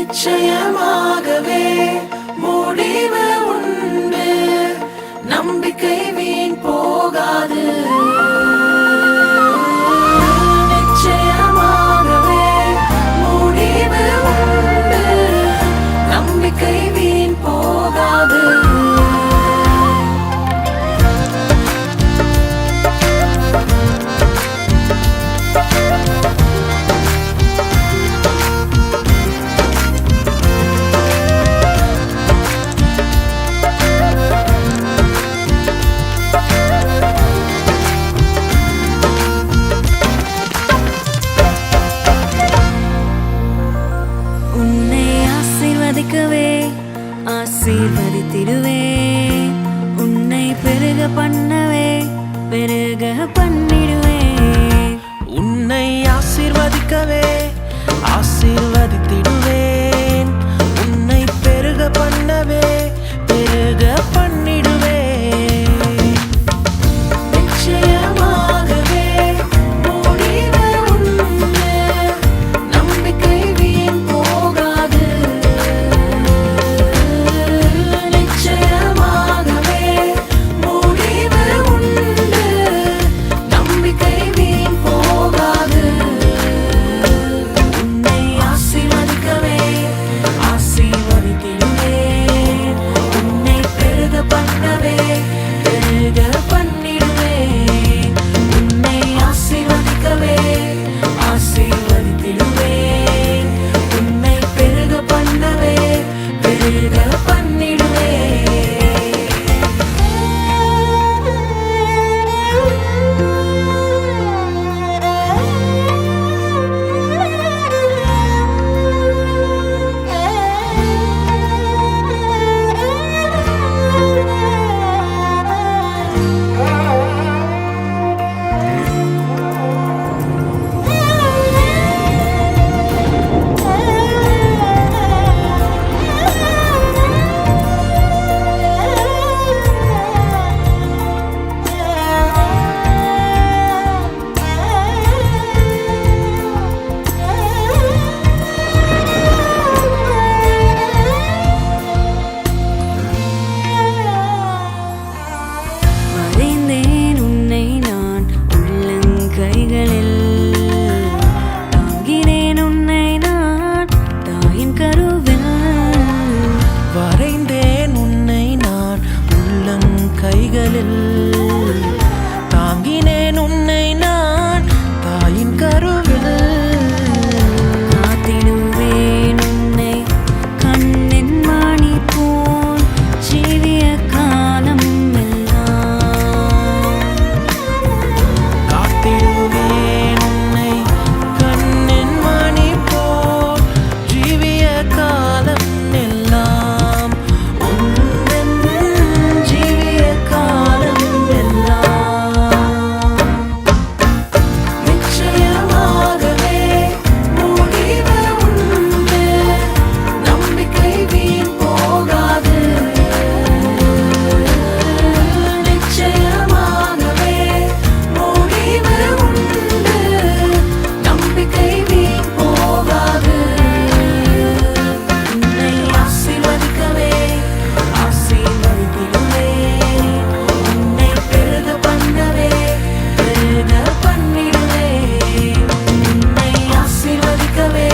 நிச்சயமாகவே முடிவு உண்டு, நம்பிக்கை வீண் போகாது. நிச்சயமாகவே முடிவு உண்டு, நம்பிக்கை வீண் போகாது. ஆசீர்வதித்திடுவே, உன்னை பெருக பண்ணவே பெருக பண்ணிடுவே. உன்னை ஆசீர்வதிக்கவே ஆசீர்வதித்திடுவேன், உன்னை பெருக பண்ணவே பெருக பண்ணிடுவேன். நிச்சயமாகவே முடிவு உண்டு, நம்பிக்கை வீண் போகாது. நிச்சயமாகவே முடிவு உண்டு, நம்பிக்கை வீண் போகாது. உன்னை ஆசீர்வதிக்கவே ஆசீர்வதித்திடுவேன், உன்னை பெருக பண்ணவே பெருக பண்ணிடுவேன். உன்னை ஆசீர்வதிக்கவே ஆசீர்வதித்திடுவேன், உன்னை பெருக பண்ணவே பெருக பண்ணிடுவேன். வரைந்தேன் உன்னை நான் உள்ளங்கைகளில், தாங்கினேன் உன்னை நான் தாயின் கருவில். வரைந்தேன் உன்னை நான் உள்ளங்கைகளில், தாங்கினேன் உன்னை நான் தாயின் கருவில். காத்திடுவேன் உன்னை கண்ணின் மணி போல் ஜீவிய காலம் எல்லாம். காத்திடுவேன் உன்னை கண்ணின் மணி போல் ஜீவிய காலம் எல்லாம். உந்தன் ஜீவிய காலம் எல்லாம். நிச்சயமாகவே முடிவு உண்டு, நம்பிக்கை வீண் போகாது. நிச்சயமாகவே முடிவு உண்டு, நம்பிக்கை வீண் போகாது. உன்னை ஆசீர்வதிக்கவே ஆசீர்வதித்திடுவேன், உன்னை பெருக பண்ணவே பெருக பண்ணிடுவேன். உன்னை ஆசீர்வதிக்கவே